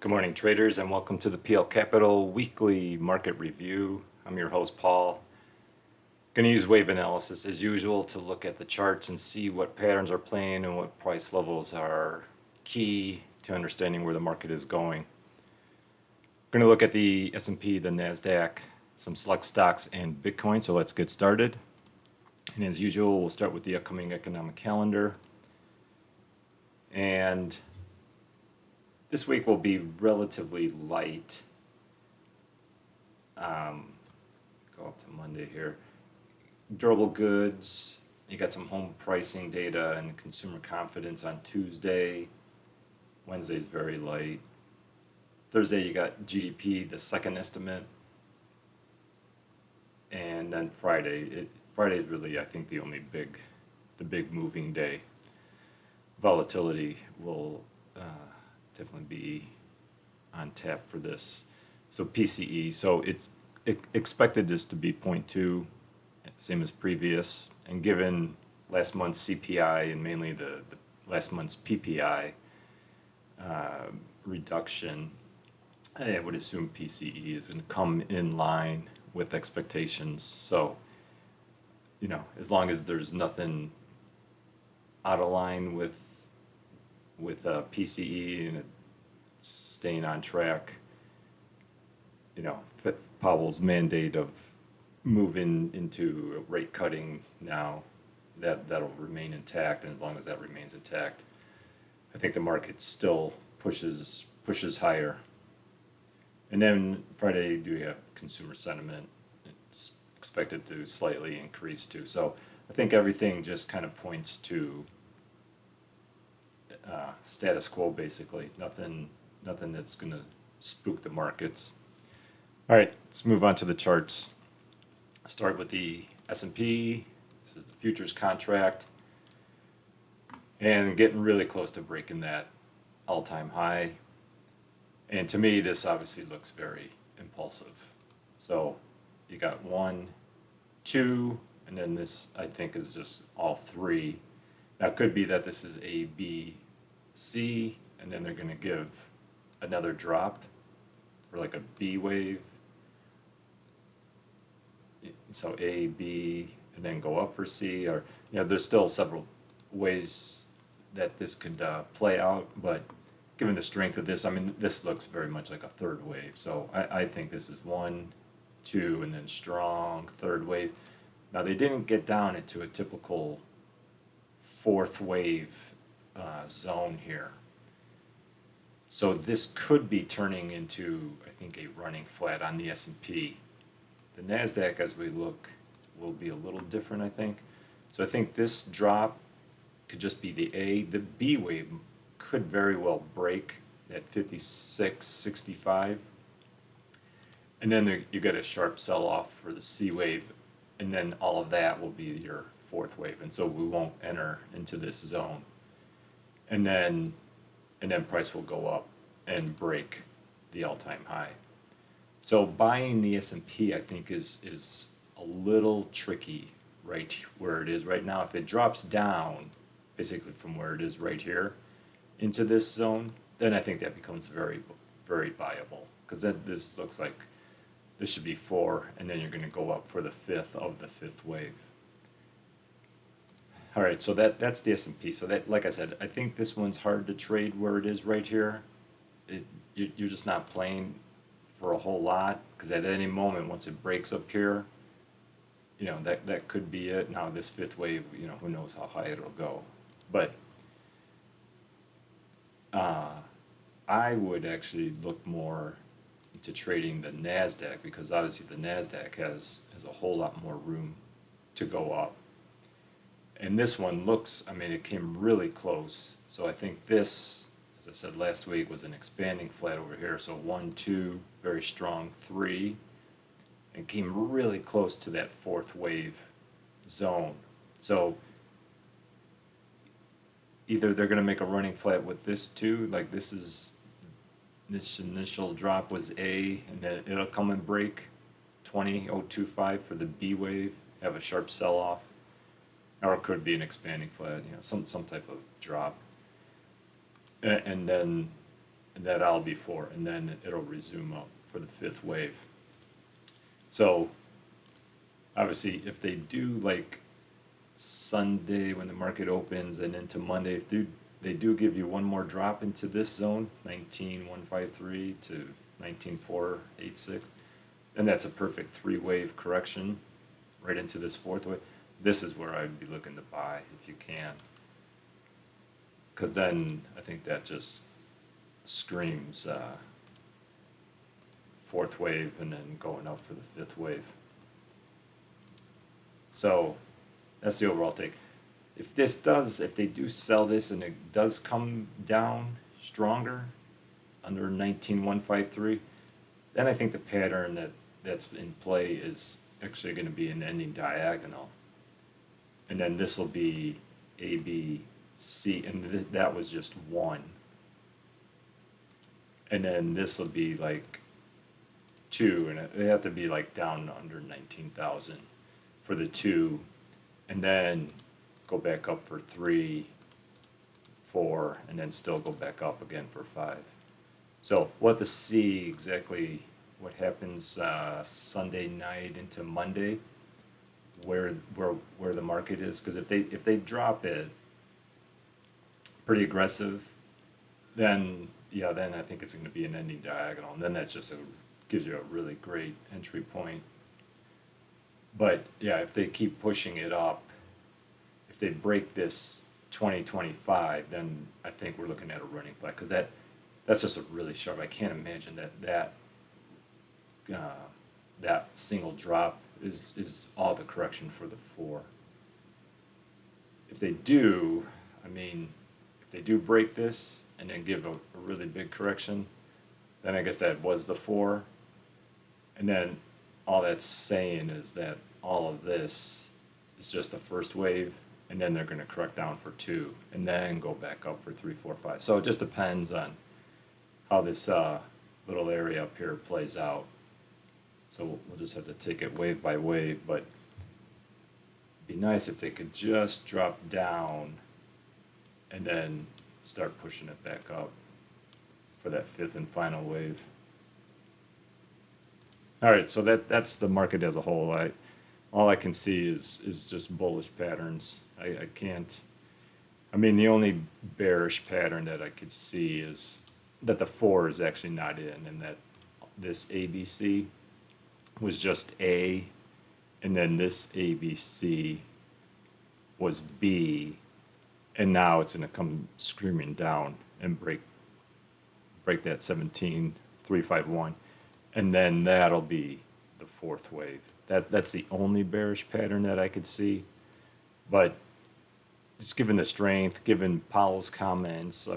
Good morning, traders, and welcome to the PL Capital Weekly Market Review. I'm your host, Paul. Going to use wave analysis as usual to look at the charts and see what patterns are playing and what price levels are key to understanding where the market is going. Going to look at the S&P, the Nasdaq, some select stocks, and Bitcoin. So let's get started. And as usual, we'll start with the upcoming economic calendar. And this week will be relatively light. Go up to Monday here. Durable goods, you got some home pricing data and consumer confidence on Tuesday. Wednesday's very light. Thursday you got GDP, the second estimate. And then Friday is really, I think, the big moving day. Volatility will definitely be on tap for this. So PCE, so it's expected this to be 0.2, same as previous, and given last month's CPI and mainly the last month's PPI reduction, I would assume PCE is going to come in line with expectations. So, as long as there's nothing out of line with PCE and it's staying on track, Powell's mandate of moving into rate cutting now, that'll remain intact, and as long as that remains intact, I think the market still pushes higher. And then Friday, do we have consumer sentiment? It's expected to slightly increase too. So I think everything just kind of points to status quo, basically. Nothing that's going to spook the markets. All right, let's move on to the charts. Start with the S&P. This is the futures contract, and getting really close to breaking that all-time high. And to me, this obviously looks very impulsive. So you got 1, 2, and then this, I think, is just all 3. Now, it could be that this is A, B, C, and then they're going to give another drop for like a B wave. So A, B, and then go up for C, or there's still several ways that this could play out, but given the strength of this, I mean, this looks very much like a third wave. So I think this is 1, 2, and then strong third wave. Now, they didn't get down into a typical fourth wave zone here. So this could be turning into, I think, a running flat on the S&P. The Nasdaq, as we look, will be a little different, I think. So I think this drop could just be the A. The B wave could very well break at 56.65. And then you get a sharp sell-off for the C wave, and then all of that will be your fourth wave. And so we won't enter into this zone. And then price will go up and break the all-time high. So buying the S&P, I think, is a little tricky right where it is right now. If it drops down, basically from where it is right here, into this zone, then I think that becomes very, very buyable. Because this looks like this should be 4, and then you're going to go up for the 5th of the 5th wave. All right, so that's the S&P. So that, like I said, I think this one's hard to trade where it is right here. You're just not playing for a whole lot, because at any moment, once it breaks up here, that could be it. Now this 5th wave, who knows how high it'll go. But I would actually look more into trading the Nasdaq, because obviously the Nasdaq has a whole lot more room to go up. And this one looks, I mean, it came really close. So I think this, as I said last week, was an expanding flat over here. So 1, 2, very strong, 3, and came really close to that fourth wave zone. So either they're going to make a running flat with this too, like this initial drop was A, and then it'll come and break 20.025 for the B wave, have a sharp sell-off. Or it could be an expanding flat, some type of drop. And then and that I'll be for, and then it'll resume up for the fifth wave. So obviously, if they do like Sunday when the market opens and into Monday, if they do give you one more drop into this zone, 19,153 to 19,486, then that's a perfect three-wave correction right into this fourth wave. This is where I'd be looking to buy if you can, because then I think that just screams fourth wave and then going up for the fifth wave. So that's the overall take. If they do sell this and it does come down stronger under 19,153, then I think the pattern that's in play is actually going to be an ending diagonal. And then this will be A, B, C, and that was just one. And then this will be like two, and they have to be like down under 19,000 for the two, and then go back up for 3, 4, and then still go back up again for 5. So we'll have to see exactly what happens Sunday night into Monday, where the market is, because if they drop it pretty aggressive, then I think it's going to be an ending diagonal, and then that just gives you a really great entry point. But yeah, if they keep pushing it up, if they break this 2025, then I think we're looking at a running flat, because that's just a really sharp. I can't imagine that single drop is all the correction for the 4. If they do, if they do break this and then give a really big correction, then I guess that was the 4. And then all that's saying is that all of this is just the first wave, and then they're going to correct down for 2, and then go back up for 3, 4, 5. So it just depends on how this little area up here plays out. So we'll just have to take it wave by wave, but it'd be nice if they could just drop down and then start pushing it back up for that fifth and final wave. All right, so that's the market as a whole. All I can see is just bullish patterns. I can't. The only bearish pattern that I could see is that the 4 is actually not in, and that this ABC was just A, and then this ABC was B, and now it's going to come screaming down and break that 17,351, and then that'll be the fourth wave. That's the only bearish pattern that I could see, but just given the strength, given Powell's comments, I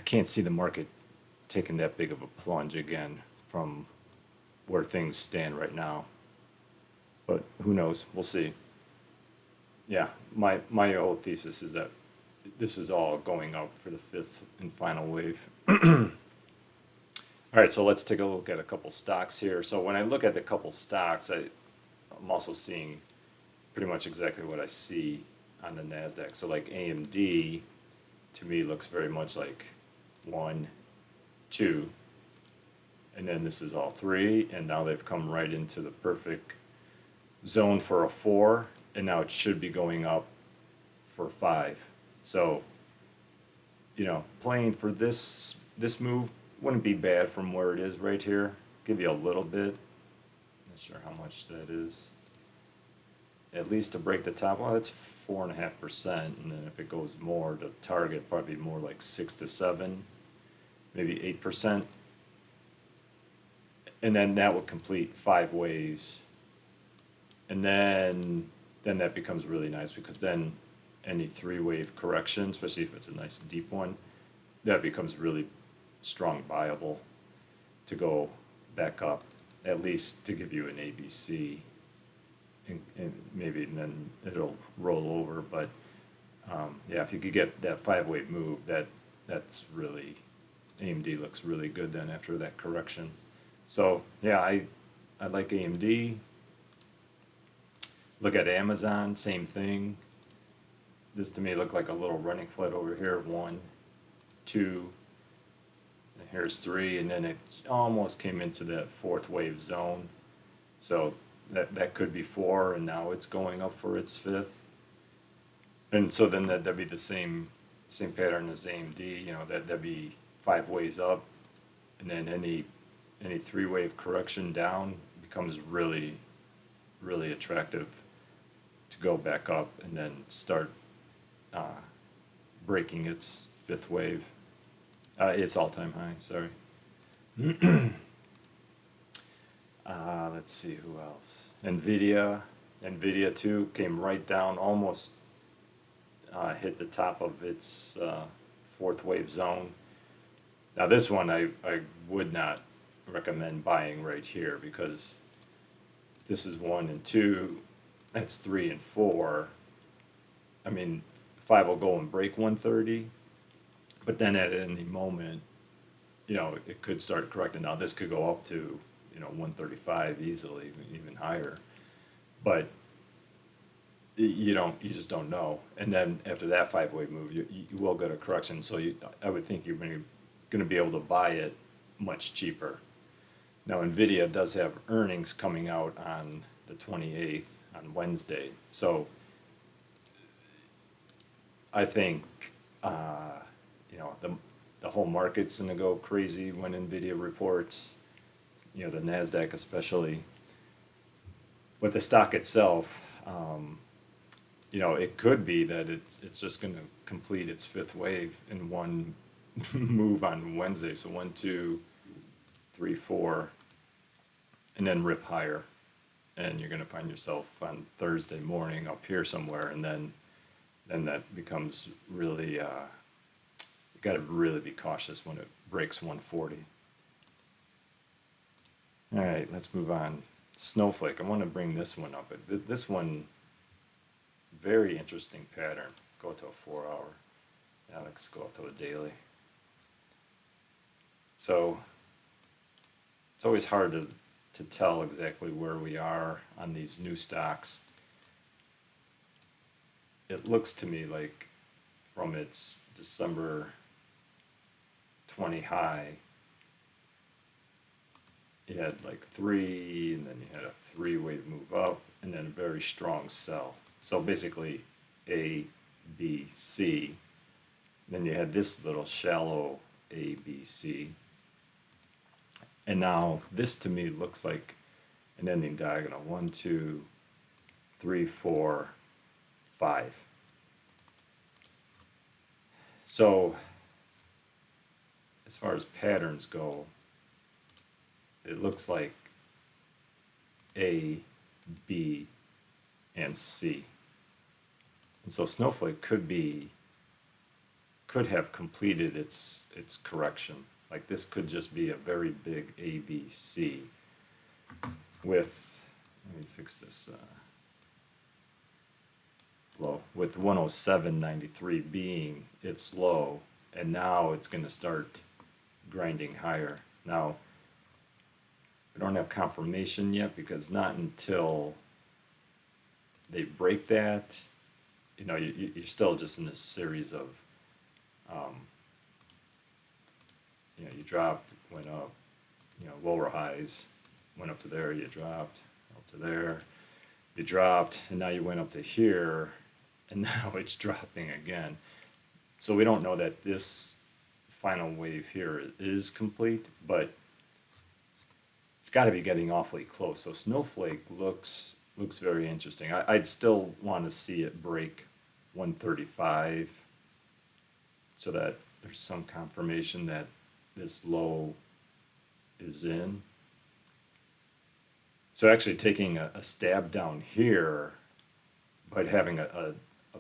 can't see the market taking that big of a plunge again from where things stand right now. But who knows? We'll see. Yeah, my whole thesis is that this is all going up for the fifth and final wave. All right, so let's take a look at a couple stocks here. So when I look at the couple stocks, I'm also seeing pretty much exactly what I see on the Nasdaq. So like AMD, to me, looks very much like 1, 2, and then this is all 3, and now they've come right into the perfect zone for a 4, and now it should be going up for 5. So, playing for this move wouldn't be bad from where it is right here. Give you a little bit. Not sure how much that is. At least to break the top, well, that's 4.5%, and then if it goes more, the target probably more like 6 to 7, maybe 8%, and then that would complete 5 waves, and then that becomes really nice, because then any 3-wave correction, especially if it's a nice deep one, that becomes really strong buyable to go back up, at least to give you an ABC, and maybe then it'll roll over. But yeah, if you could get that 5-wave move, that's really, AMD looks really good then after that correction. So yeah, I like AMD. Look at Amazon, same thing. This to me looked like a little running flat over here, 1, 2, and here's 3, and then it almost came into that fourth wave zone. So that could be 4, and now it's going up for its 5th. And so then that'd be the same pattern as AMD, you know, that'd be 5 waves up, and then any 3-wave correction down becomes really, really attractive to go back up and then start breaking its 5th wave, its all-time high, sorry. Let's see who else. NVDA too came right down, almost hit the top of its 4th wave zone. Now this one I would not recommend buying right here, because this is 1 and 2, that's 3 and 4. I mean, 5 will go and break 130, but then at any moment, you know, it could start correcting. Now this could go up to, you know, 135 easily, even higher, but you just don't know. And then after that 5-wave move, you will get a correction. So I would think you're going to be able to buy it much cheaper. Now NVIDIA does have earnings coming out on the 28th, on Wednesday. So I think you know, the whole market's going to go crazy when NVIDIA reports. You know, the Nasdaq especially. But the stock itself, you know, it could be that it's just going to complete its 5th wave in one move on Wednesday. So 1, 2, 3, 4, and then rip higher, and you're going to find yourself on Thursday morning up here somewhere, and then that becomes really you got to really be cautious when it breaks 140. All right, let's move on. Snowflake. I want to bring this one up. This one, very interesting pattern. Go to a 4-hour. Now let's go up to a daily. So it's always hard to tell exactly where we are on these new stocks. It looks to me like from its December 20 high, you had like 3, and then you had a 3-wave move up, and then a very strong sell. So basically A, B, C. Then you had this little shallow A, B, C. And now this to me looks like an ending diagonal. 1, 2, 3, 4, 5. So as far as patterns go, it looks like A, B, and C. And so Snowflake could have completed its correction. Like this could just be a very big A, B, C with, let me fix this low, with 107.93 being its low, and now it's going to start grinding higher. Now, we don't have confirmation yet, because not until they break that, you know, you're still just in this series of, you know, you dropped, went up, you know, lower highs, went up to there, you dropped, up to there, you dropped, and now you went up to here, and now it's dropping again. So we don't know that this final wave here is complete, but it's got to be getting awfully close. So Snowflake looks very interesting. I'd still want to see it break 135 so that there's some confirmation that this low is in. So actually taking a stab down here, but having a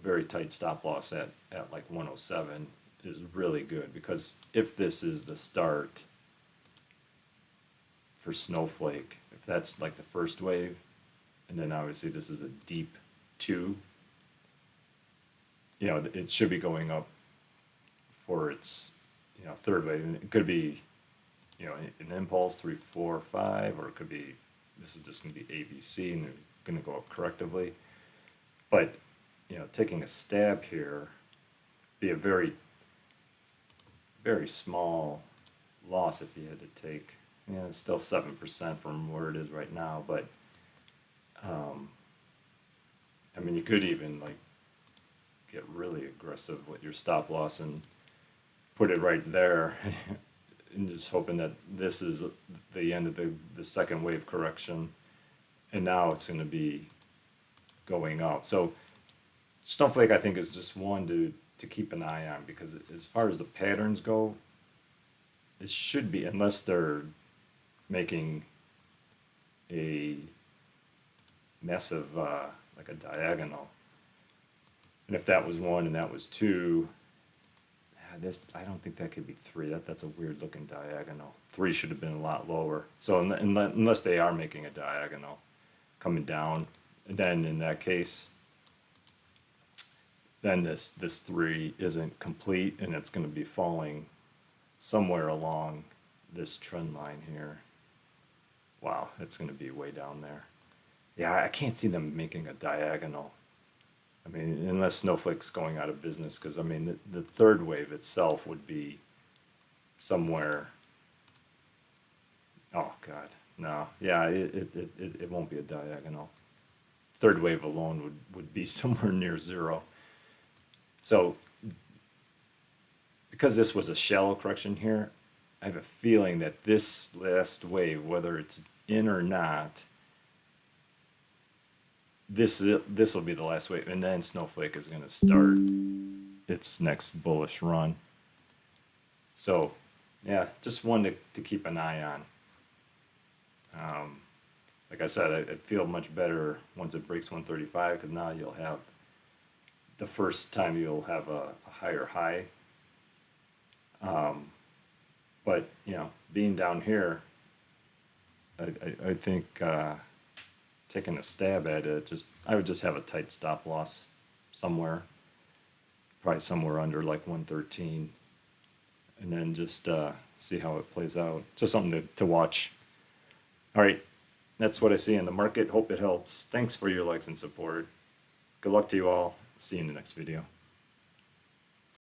very tight stop loss at like 107 is really good, because if this is the start for Snowflake, if that's like the first wave, and then obviously this is a deep 2, you know, it should be going up for its, you know, 3rd wave. And it could be, you know, an impulse 3, 4, 5, or it could be, this is just going to be ABC and they're going to go up correctively. But, you know, taking a stab here, be a very, very small loss if you had to take. Yeah, it's still 7% from where it is right now, but I mean, you could even like get really aggressive with your stop loss and put it right there, and just hoping that this is the end of the second wave correction, and now it's going to be going up. So Snowflake, I think, is just one to keep an eye on, because as far as the patterns go, it should be, unless they're making a massive like a diagonal. And if that was one and that was two, this, I don't think that could be three. That's a weird looking diagonal. Three should have been a lot lower. So unless they are making a diagonal coming down, then in that case, then this three isn't complete, and it's going to be falling somewhere along this trend line here. Wow, it's going to be way down there. Yeah, I can't see them making a diagonal. I mean, unless Snowflake's going out of business, because I mean, the third wave itself would be somewhere. Oh God, no. Yeah, it won't be a diagonal. Third wave alone would be somewhere near zero. So, because this was a shallow correction here, I have a feeling that this last wave, whether it's in or not, this will be the last wave, and then Snowflake is going to start its next bullish run. So, yeah, just one to keep an eye on. Like I said, I feel much better once it breaks 135, because now you'll have the first time you'll have a higher high. But you know, being down here, I think taking a stab at it, I would just have a tight stop loss somewhere, probably somewhere under like 113, and then just see how it plays out. Just something to watch. All right, that's what I see in the market. Hope it helps. Thanks for your likes and support. Good luck to you all. See you in the next video.